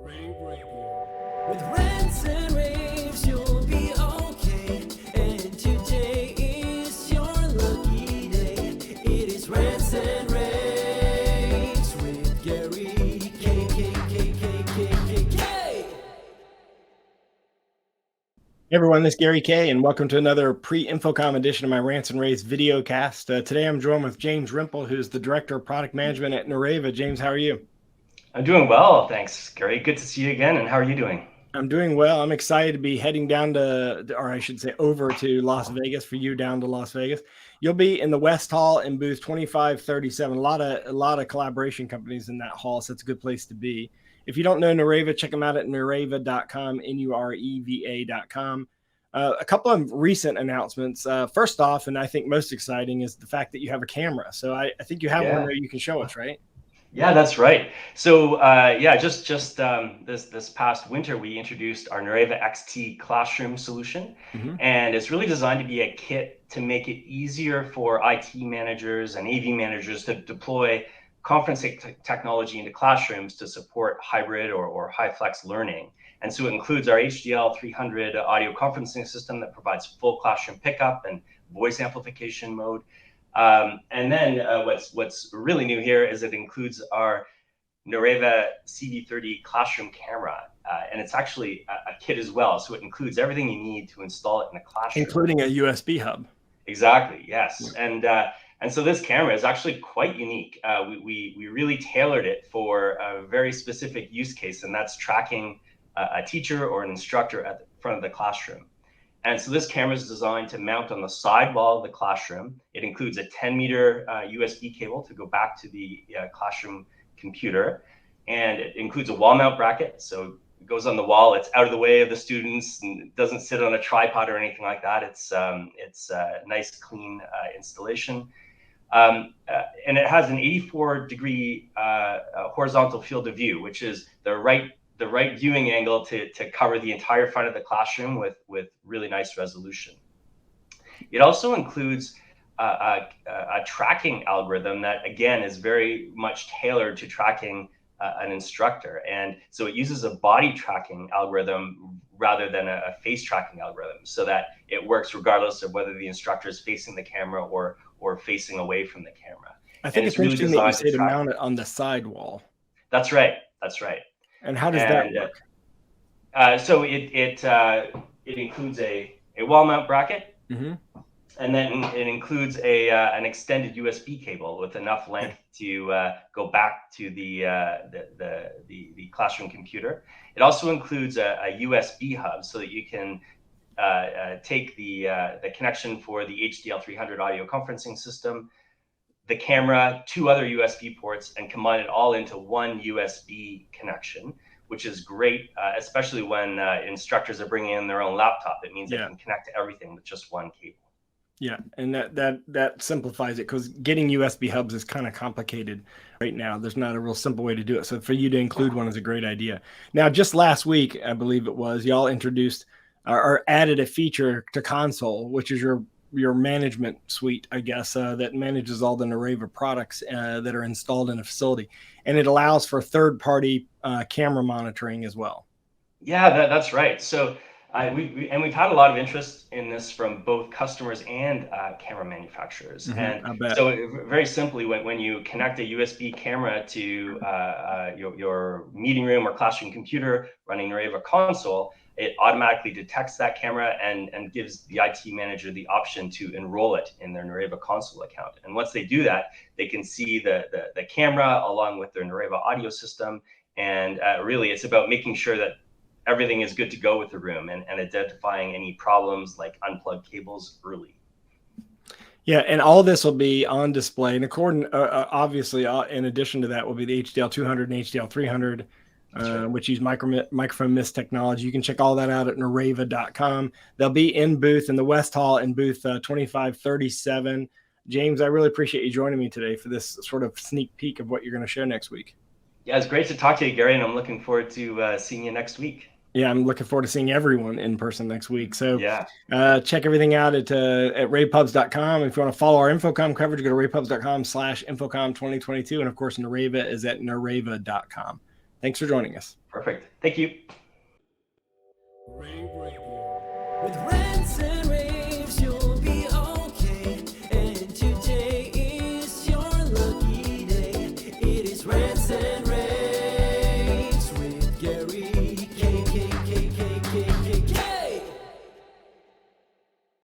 rAVe Radio. With rants and raves, you'll be okay. And today is your lucky day. It is rants and raves with Gary K. Hey everyone, this is Gary K, and welcome to another pre-InfoComm edition of my Rants and Raves videocast. Today I'm joined with James Rempel, who's the Director of Product Management at Nureva. James, how are you? I'm doing well, thanks, Gary. Good to see you again, and how are you doing? I'm doing well. I'm excited to be heading down to, or I should say over to Las Vegas, for you down to Las Vegas. You'll be in the West Hall in booth 2537. A lot of collaboration companies in that hall, so it's a good place to be. If you don't know Nureva, check them out at nureva.com, Nureva.com. A couple of recent announcements. First off, and I think most exciting, is the fact that you have a camera. So I think you have one there you can show us, right? Yeah, that's right. So just this past winter, we introduced our Nureva XT Classroom solution, and it's really designed to be a kit to make it easier for IT managers and AV managers to deploy conferencing technology into classrooms to support hybrid or high flex learning. And so it includes our HDL300 audio conferencing system that provides full classroom pickup and voice amplification mode. And then what's really new here is it includes our Nureva CV30 classroom camera, and it's actually a kit as well. So it includes everything you need to install it in a classroom, including a USB hub. Exactly. Yes. And so this camera is actually quite unique. We really tailored it for a very specific use case, and that's tracking a teacher or an instructor at the front of the classroom. And so this camera is designed to mount on the side wall of the classroom. It includes a 10-meter USB cable to go back to the classroom computer. And it includes a wall mount bracket. So it goes on the wall. It's out of the way of the students and it doesn't sit on a tripod or anything like that. It's a nice, clean installation. And it has an 84-degree horizontal field of view, which is the right viewing angle to cover the entire front of the classroom with really nice resolution. It also includes a tracking algorithm that, again, is very much tailored to tracking an instructor. And so it uses a body tracking algorithm rather than a face tracking algorithm, so that it works regardless of whether the instructor is facing the camera or facing away from the camera. I think it's really interesting that you say to mount it on the side wall. That's right. That's right. And how does that work? So it includes a wall mount bracket, and then it includes an extended USB cable with enough length to go back to the classroom computer. It also includes a USB hub so that you can take the connection for the HDL300 audio conferencing system, the camera, 2 other USB ports, and combine it all into one USB connection, which is great, especially when instructors are bringing in their own laptop. It means they can connect to everything with just one cable. Yeah, and that simplifies it, because getting USB hubs is kind of complicated right now. There's not a real simple way to do it. So for you to include one is a great idea. Now, just last week, I believe it was, y'all introduced or added a feature to Console, which is your management suite, I guess, that manages all the Nureva products that are installed in a facility. And it allows for third-party camera monitoring as well. Yeah, that's right. So we've had a lot of interest in this from both customers and camera manufacturers. And so very simply, when you connect a USB camera to your meeting room or classroom computer running Nureva Console, it automatically detects that camera and gives the IT manager the option to enroll it in their Nureva Console account. And once they do that, they can see the camera along with their Nureva audio system. And really, it's about making sure that everything is good to go with the room and identifying any problems like unplugged cables early. Yeah, and all this will be on display. And obviously, in addition to that, will be the HDL200 and HDL300. Which use microphone mist technology. You can check all that out at Nureva.com. They'll be in booth in the West Hall in booth 2537. James, I really appreciate you joining me today for this sort of sneak peek of what you're going to show next week. Yeah, it's great to talk to you, Gary, and I'm looking forward to seeing you next week. Yeah, I'm looking forward to seeing everyone in person next week. So check everything out at ravepubs.com. If you want to follow our InfoComm coverage, go to ravepubs.com/InfoComm 2022. And of course, Nureva is at Nureva.com. Thanks for joining us. Perfect. Thank you. rAVe Radio with Rents and